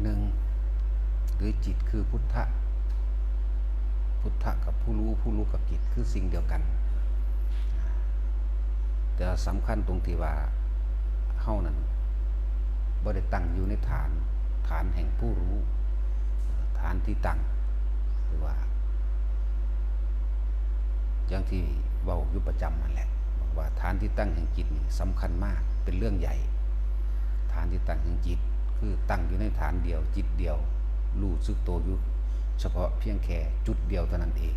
หนึ่งหรือจิตคือพุทธะพุทธะกับผู้รู้ผู้รู้กับจิตคือสิ่งเดียวกันแต่สำคัญตรงที่ว่าเฮานั้นบ่ได้ตั้งอยู่ในฐานแห่งผู้รู้ฐานที่ตั้งหรือว่าอย่างที่เว้าอยู่ประจำนั่นแหละบอกว่าฐานที่ตั้งแห่งจิตนี่สำคัญมากเป็นเรื่องใหญ่ฐานที่ตั้งแห่งจิตคือตั้งอยู่ในฐานเดียวจิตเดียวรู้สึกตัวอยู่เฉพาะเพียงแค่จุดเดียวเท่านั้นเอง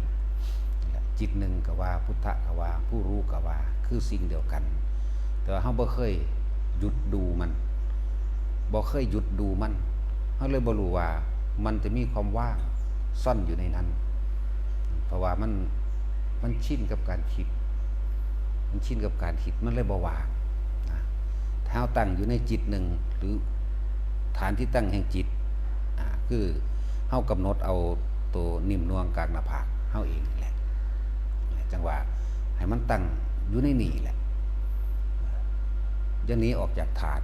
จิตหนึ่งก็ว่าพุทธะก็ว่าผู้รู้ก็ว่าคือสิ่งเดียวกันแต่ว่าเฮาบ่เคยหยุดดูมันบ่เคยหยุดดูมันเฮาเลยบ่รู้ว่ามันจะมีความว่างซ่อนอยู่ในนั้นเพราะว่ามันชินกับการคิดมันชินกับการคิดมันเลยบ่ว่างถ้าเฮาตั้งอยู่ในจิตหนึ่งหรือฐานที่ตั้งแห่งจิตคือเฮากำหนดเอาตัวนิ่มนวลกลางหน้าผากเฮาเองนี่แหละจังว่าให้มันตั้งอยู่ในนี่แหละอย่าหนีออกจากฐาน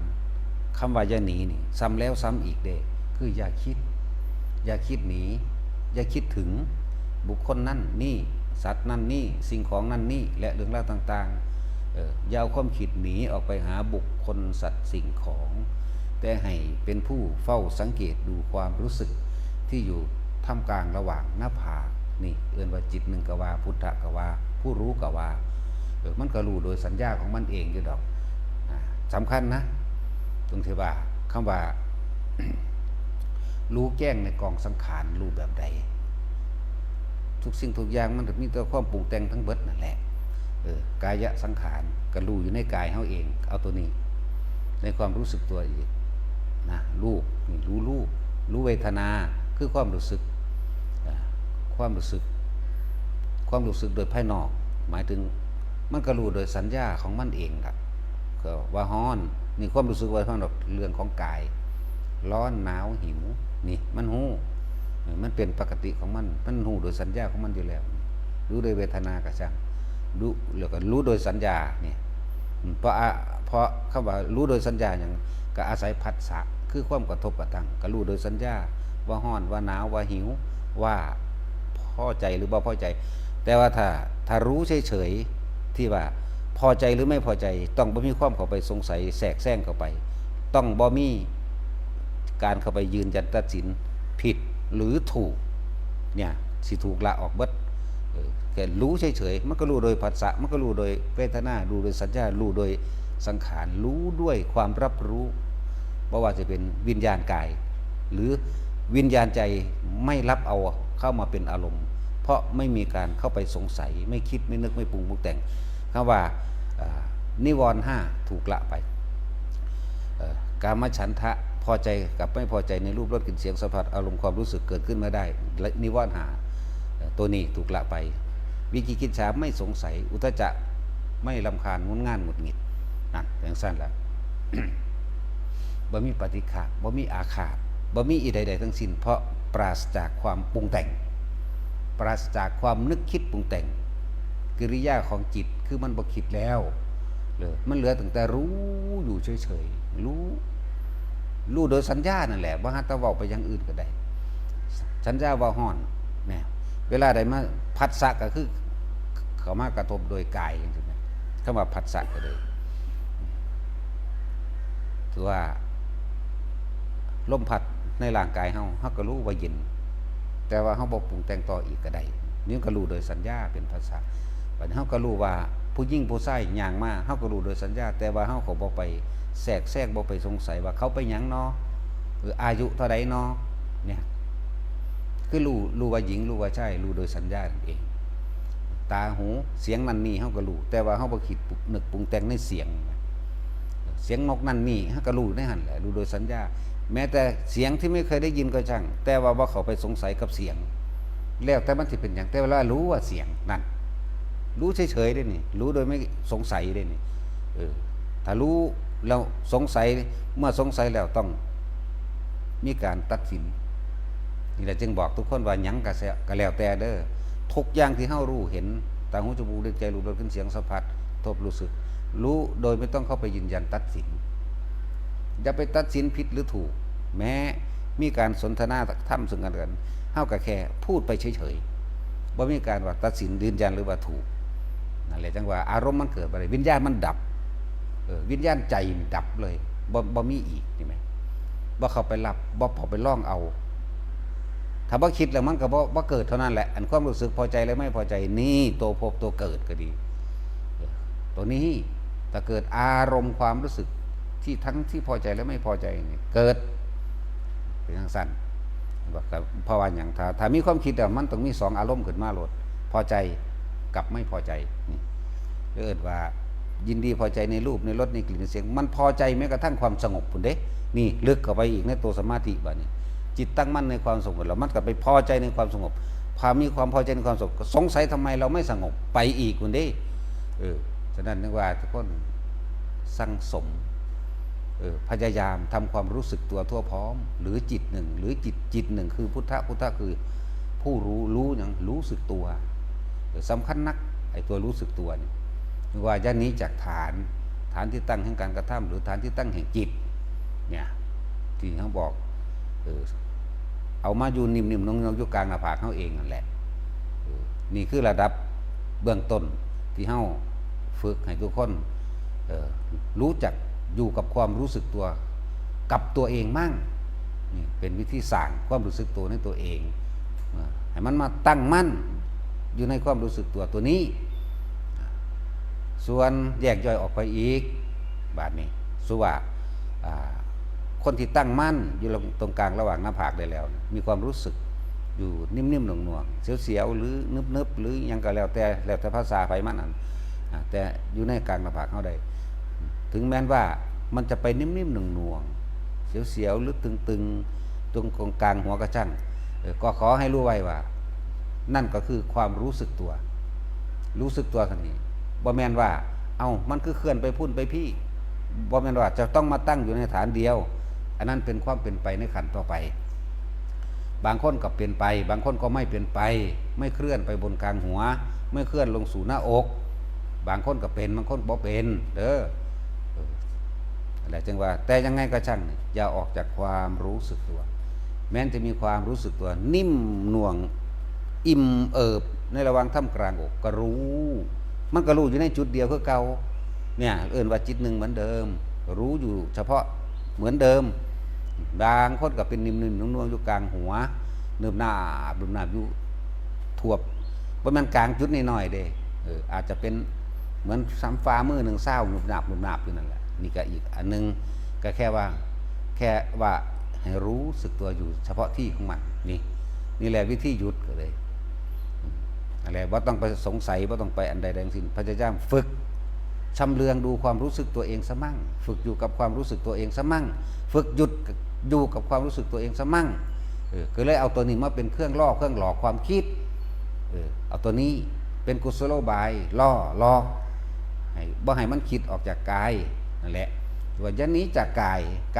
คำว่าอย่าหนีนี่ซ้ำแล้วซ้ำอีกเด้คืออย่าคิดหนีอย่าคิดถึงบุคคลนั่นนี่สัตว์นั่นนี่สิ่งของนั่นนี่และเรื่องราวต่างๆอย่าเอาความคิดหนีออกไปหาบุคคลสัตว์สิ่งของแต่ให้เป็นผู้เฝ้าสังเกตดูความรู้สึกที่อยู่ท่ามกลางระหว่างหน้าผากนี่เอิ้นว่าจิตหนึ่งก็ว่าพุทธะก็ว่าผู้รู้ก็ว่ามันก็รู้โดยสัญญาของมันเองอยู่ดอกสำคัญนะตรงที่ว่าคำว่า รู้แจ้งในกองสังขารรู้แบบใดทุกสิ่งทุกอย่างมันมีแต่ความปรุงแต่งทั้งเบิดนั่นแหละกายะสังขารก็รู้อยู่ในกายเฮาเองเอาตัวนี้ในความรู้สึกตัวอีกนะรูปนี่รู้เวทนาคือความรู้สึกความรู้สึกโดยภายนอกหมายถึงมันก็รู้โดยสัญญาของมันเองครับก็ว่าฮ้อนนี่ความรู้สึกว่าฮ้อนเรื่องของกายร้อนหนาวหิวนี่มันหูมันเป็นปกติของมันหูโดยสัญญาของมันอยู่แล้วรู้โดยเวทนาก็ช่างรู้แล้วก็รู้โดยสัญญาเนี่ยเพราะคำว่ารู้โดยสัญญาอย่างก็อาศัยผัสสะคือความกระทบกระทั่งก็รู้โดยสัญญาว่าฮ้อนว่าหนาวว่าหิวว่าพอใจหรือบ่พอใจแต่ว่าถ้ารู้เฉยๆที่ว่าพอใจหรือไม่พอใจต้องบ่มีความเข้าไปสงสัยแทรกแซงเข้าไปต้องบ่มีการเข้าไปยืนยันตัดสินผิดหรือถูกเนี่ยสิถูกละออกเบิดแค่รู้เฉยๆมันก็รู้โดยผัสสะมันก็รู้โดยเวทนารู้โดยสัญญารู้โดยสังขารรู้ด้วยความรับรู้เพราะว่าจะเป็นวิญญาณกายหรือวิญญาณใจไม่รับเอาเข้ามาเป็นอารมณ์เพราะไม่มีการเข้าไปสงสัยไม่คิดไม่นึกไม่ปรุงไม่แต่งคำว่านิวรณ์5ถูกละไปกามฉันทะพอใจกับไม่พอใจในรูปรสกลิ่นเสียงสัมผัสอารมณ์ความรู้สึกเกิดขึ้นมาได้นิวรณ์5ตัวนี้ถูกละไปวิกิกิจฉาไม่สงสัยอุทธัจจะไม่รำคาญงุนง่านหงุดหงิดนั่นอย่างสั้นแหละ บ่มีปฏิฆะบ่มีอาฆาตบ่มีอีใดๆทั้งสิ้นเพราะปราศจากความปรุงแต่งปราศจากความนึกคิดปรุงแต่งกิริยาของจิตคือมันบ่คิดแล้วเลยมันเหลือตั้งแต่รู้อยู่เฉยๆรู้โดยสัญญานั่นแหละบ่ฮัดตะเว้าไปอย่างอื่นก็ได้สัญญาว่าฮ้อนแม่เวลาใดมาผัสสะก็คือเข้ามากระทบโดยกายจังซี่แม่คำว่าผัสสะก็เลยถือว่าลมพัดในร่างกายเฮาก็รู้ว่าเย็นแต่ว่าเฮาบ่ปรุงแต่งต่ออีกก็ได้นี่ก็รู้โดยสัญญาเป็นภาษาบัดนี้เฮาก็รู้ว่าผู้หญิงผู้ชายย่างมาเฮาก็รู้โดยสัญญาแต่ว่าเฮาก็บ่ไปแทรกบ่ไปสงสัยว่าเขาไปหยังเนาะหรืออายุเท่าใดเนาะเนี่ยคือรู้ว่าหญิงรู้ว่าชายรู้โดยสัญญาเองตาหูเสียงนั่นนี่เฮาก็รู้แต่ว่าเฮาบ่คิดนึกปรุงแต่งในเสียงนกนั่นนี่เฮาก็รู้ได้หั่นแหละรู้โดยสัญญาแม้แต่เสียงที่ไม่เคยได้ยินก็ช่างแต่ว่าเขาไปสงสัยกับเสียงแล้วแต่มันสิเป็นหยังแต่เวลารู้ว่าเสียงนั่นรู้เฉยๆได้นี่รู้โดยไม่สงสัยได้นี่ถ้ารู้แล้วสงสัยเมื่อสงสัยแล้วต้องมีการตัดสินนี่แหละจึงบอกทุกคนว่าหยังก็แล้วแต่เด้อทุกอย่างที่เฮารู้เห็นตาหูจมูกลิ้นใจรู้รสกลิ่นเสียงสัมผัสทบรู้สึกรู้โดยไม่ต้องเข้าไปยืนยันตัดสินอย่าไปตัดสินผิดหรือถูกแม้ มีการสนทนาธรรมซึ่งกันและกันเฮาก็แค่พูดไปเฉยๆบ่มีการว่าตัดสินยืนยันหรือว่าถูกนั่นแหละจังว่าอารมณ์มันเกิดบ่ได้วิญญาณมันดับวิญญาณใจดับเลยบ่มีอีกนี่ไหมบ่เข้าไปรับบ่พอไปล่องเอาถ้าบ่คิดแล้วมันก็บ่เกิดเท่านั้นแหละอันความรู้สึกพอใจและไม่พอใจนี่ตัวพบตัวเกิดก็ดีตัวนี้ถ้าเกิดอารมณ์ความรู้สึกที่ทั้งที่พอใจและไม่พอใจนี่เกิดเป็นทางสั้นเพราะว่าอย่างถ้ามีความคิดมันต้องมี2อารมณ์ขึ้นมาโลดพอใจกับไม่พอใจนี่เรียกว่ายินดีพอใจในรูปในรสในกลิ่นในเสียงมันพอใจแม้กระทั่งความสงบพุ่นเด้นี่ลึกเข้าไปอีกในตัวสมาธิบัดนี้จิตตั้งมั่นในความสงบแล้วมันก็ไปพอใจในความสงบพอมีความพอใจในความสงบสงสัยทำไมเราไม่สงบไปอีกพุ่นเด้ฉะนั้นนึกว่าทุกคนสั่งสมพยายามทำความรู้สึกตัวทั่วพร้อมหรือจิตหนึ่งหรือจิตหนึ่งคือพุทธคือผู้รู้อย่างรู้สึกตัวสำคัญนักไอ้ตัวรู้สึกตัวนี่ว่าย่านนี้จากฐานที่ตั้งแห่งการกระทำหรือฐานที่ตั้งแห่งจิตเนี่ยที่เขาบอกเอามาอยู่นิ่มๆน้องๆอยู่กลางหน้าผากเขาเองนั่นแหละนี่คือระดับเบื้องต้นที่เขาฝึกให้ทุกคนรู้จักอยู่กับความรู้สึกตัวกับตัวเองมั่งนี่เป็นวิธีสร้างความรู้สึกตัวในตัวเองให้มันมาตั้งมั่นอยู่ในความรู้สึกตัวนี้ส่วนแยกย่อยออกไปอีกบาดนี้สุว่าคนที่ตั้งมั่นอยู่ตรงกลางระหว่างหน้าผากได้แล้วมีความรู้สึกอยู่นิ่มๆหน่วงๆเสียวๆหรือนึบๆหรือยังก็แล้วแต่ภาษาไผมันนั่นแต่อยู่ในกลางหน้าผากเขาได้ถึงแม้ว่ามันจะไปนิ่มๆหน่วงๆเสียวๆหรือตึงๆตรงกลางหัวกระช่างก็ขอให้รู้ไว้ว่านั่นก็คือความรู้สึกตัวทันทีบ่แม่นว่ามันคือเคลื่อนไปพุ่นไปพี่บ่แม่นว่าจะต้องมาตั้งอยู่ในฐานเดียวอันนั้นเป็นความเป็นไปในขันต่อไปบางคนก็เป็นไปบางคนก็ไม่เป็นไปไม่เคลื่อนไปบนกลางหัวไม่เคลื่อนลงสู่หน้าอกบางคนก็เป็นบางคนบ่เป็นอะไรจังว่าแต่ยังไงก็ช่างอย่าออกจากความรู้สึกตัวแม้จะมีความรู้สึกตัวนิ่มหน่วงอิ่มเอิบในระหว่างท่ามกลางอกก็รู้มันก็รู้อยู่ในจุดเดียวคือเก่าเนี่ยว่าจิตหนึ่งเหมือนเดิมรู้อยู่เฉพาะเหมือนเดิมบางคนก็เป็นนิ่มๆนุ่มๆอยู่กลางหัวเนิบหน้าอยู่ทั่วประมาณกลางจุดนิดหน่อยเด้อาจจะเป็นเหมือนซ้ำฟ้ามือหนึ่งเศร้าหนุบหนาบอยู่นั่นแหละนี่ก็อีกอันนึงก็แค่ว่าให้รู้สึกตัวอยู่เฉพาะที่ของมันนี่แหละวิธีหยุดก็เลยอะไรว่าต้องไปสงสัยว่าต้องไปอันใดทั้งสิ้นพยายามฝึกชำเลืองดูความรู้สึกตัวเองซะมั่งฝึกอยู่กับความรู้สึกตัวเองซะมั่งฝึกหยุดอยู่กับความรู้สึกตัวเองซะมั่งก็เลยเอาตัวนี้มาเป็นเครื่องล่อเครื่องหลอกความคิดเอาตัวนี้เป็นกุศโลบายล่อให้บ่ให้มันคิดออกจากกายนั่นแหละว่ายันนี้จากก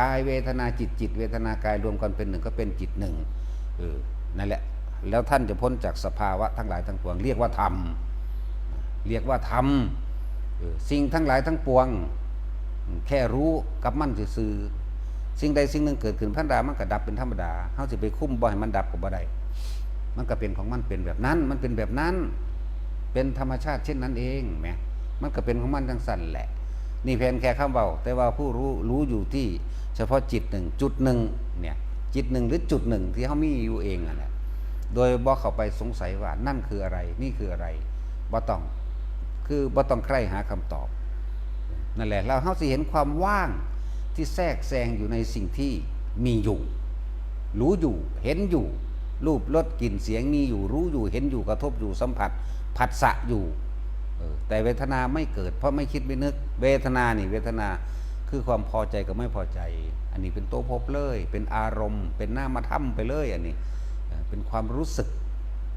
ายเวทนาจิตเวทนากายรวมกันเป็นหนึ่งก็เป็นจิตหนึ่งนั่นแหละแล้วท่านจะพ้นจากสภาวะทั้งหลายทั้งปวงเรียกว่าธรรมสิ่งทั้งหลายทั้งปวงแค่รู้กับมันซื่อสิ่งใดสิ่งหนึ่งเกิดขึ้นพันดามันก็ดับเป็นธรรมดาเฮาสิไปคุ้มบ่ให้มันดับก็บ่ได้มันก็เป็นของมันเป็นแบบนั้นมันเป็นแบบนั้นเป็นธรรมชาติเช่นนั้นเองแหมมันก็เป็นของมันทั้งสั้นแหละนี่เพียงแค่คำเว้าแต่ว่าผู้รู้อยู่ที่เฉพาะจิตหนึ่งจุดหนึ่งเนี่ยจิตหนึ่งหรือจุดหนึ่งที่เฮามีอยู่เองนั่นแหละโดยบ่เข้าไปสงสัยว่านั่นคืออะไรนี่คืออะไรบ่ต้องใคร่หาคำตอบนั่นแหละเราเฮาสิเห็นความว่างที่แทรกแซงอยู่ในสิ่งที่มีอยู่รู้อยู่เห็นอยู่รูปรสกลิ่นเสียงมีอยู่รู้อยู่เห็นอยู่กระทบอยู่สัมผัสผัสสะอยู่แต่เวทนาไม่เกิดเพราะไม่คิดไม่นึกเวทนาคือความพอใจกับไม่พอใจอันนี้เป็นตัวพบเลยเป็นอารมณ์เป็นนามธรรมไปเลยอันนี้เป็นความรู้สึก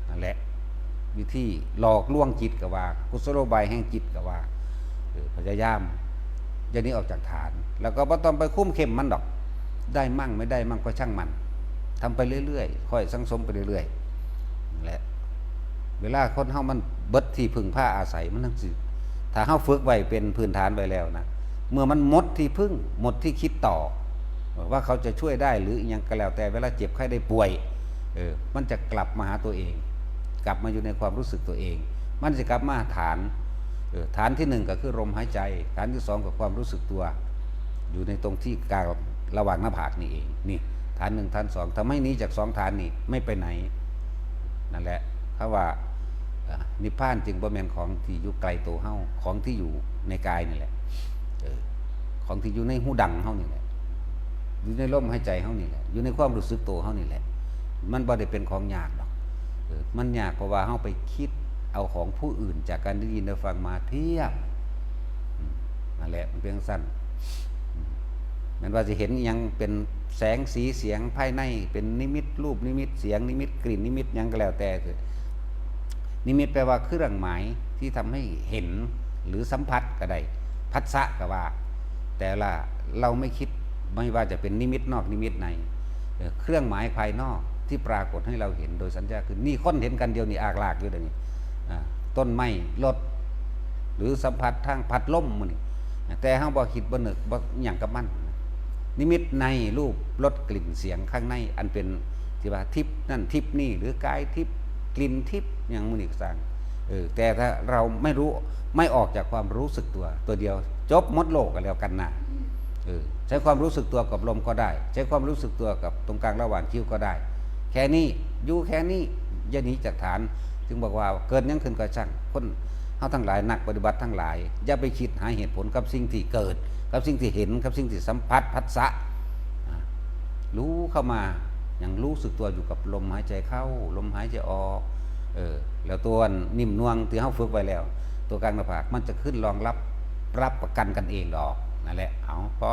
นั่นแหละวิธีหลอกลวงจิตกับว่ากุศโลบายแห่งจิตกับว่าพยายามอย่างนี้ออกจากฐานแล้วก็บ่ต้องไปคุ้มเข้มมันดอกได้มั่งไม่ได้มั่งก็ช่างมันทำไปเรื่อยๆค่อยสังสมไปเรื่อยๆและเวลาคนเฮามันเบิดที่พึ่งผ้าอาศัยมันทั้งสิถ้าเฮาฝึกไว้เป็นพื้นฐานไว้แล้วนะเมื่อมันหมดที่พึ่งหมดที่คิดต่อ ว่าเขาจะช่วยได้หรืออหยังก็แล้วแต่เวลาเจ็บไข้ได้ป่วยมันจะกลับมาหาตัวเอง กลับมาอยู่ในความรู้สึกตัวเอง มันจะกลับมาฐานฐานที่หนึ่งก็คือลมหายใจฐานที่สองก็ความรู้สึกตัว อยู่ในตรงที่กลางระหว่างหน้าผากนี่เองนี่ฐานหนึ่งฐานสองทำให้นี้จากสองฐานนี้ไม่ไปไหนนั่นแหละเขาว่านิพพานจึงบ่แม่นของที่อยู่ไกลตัวเฮาของที่อยู่ในกายนี่แหละของที่อยู่ในหูดังเฮานี่แหละอยู่ในลมหายใจเฮานี่แหละอยู่ในความรู้สึกตัวเฮานี่แหละมันบ่ได้เป็นของยากหรอกมันยากเพราะว่าเฮาไปคิดเอาของผู้อื่นจากการได้ยินได้ฟังมาเทียบนั่นแหละมันเป็นสั้นมันว่าจะเห็นยังเป็นแสงสีเสียงภายในเป็นนิมิตรูปนิมิตเสียงนิมิตกลิ่นนิมิตยังก็แล้วแต่คือนิมิตแปลว่าเครื่องหมายที่ทำให้เห็นหรือสัมผัสก็ได้ผัสสะก็ว่าแต่ละเราไม่คิดไม่ว่าจะเป็นนิมิตนอกนิมิตในเครื่องหมายภายนอกที่ปรากฏให้เราเห็นโดยสัญญาคือนี่คนเห็นกันเดียวนี่อากลากอยู่เดี๋ยวนี้ต้นไม้รถหรือสัมผัสทางพัดลมมันนี่แต่เฮาบ่คิดบ่นึกบ่หยังกับมันนิมิตในรูปรสกลิ่นเสียงข้างในอันเป็นที่ว่าทิพนั่นทิพนี่หรือกายทิพกลิ่นทิพอย่างมุนิกสั่งแต่ถ้าเราไม่รู้ไม่ออกจากความรู้สึกตัวเดียวจบหมดโลกกันแล้วกันนะใช้ความรู้สึกตัวกับลมก็ได้ใช้ความรู้สึกตัวกับตรงกลางระหว่างคิ้วก็ได้แค่นี้อยู่แค่นี้อย่าหนีจากฐานจึงบอกว่าเกิดยังขึ้นก็ช่างคนเฮาทั้งหลายนักปฏิบัติทั้งหลายอย่าไปคิดหาเหตุผลกับสิ่งที่เกิดกับสิ่งที่เห็นกับสิ่งที่สัมผัสผัสสะรู้เข้ามาอย่างรู้สึกตัวอยู่กับลมหายใจเข้าลมหายใจออกแล้วตัวนิ่มนวลที่เฮาฝึกไว้แล้วตัวกลางหน้าผากมันจะขึ้นรองรับประกันกันเองดอกนั่นแหละเอาพอ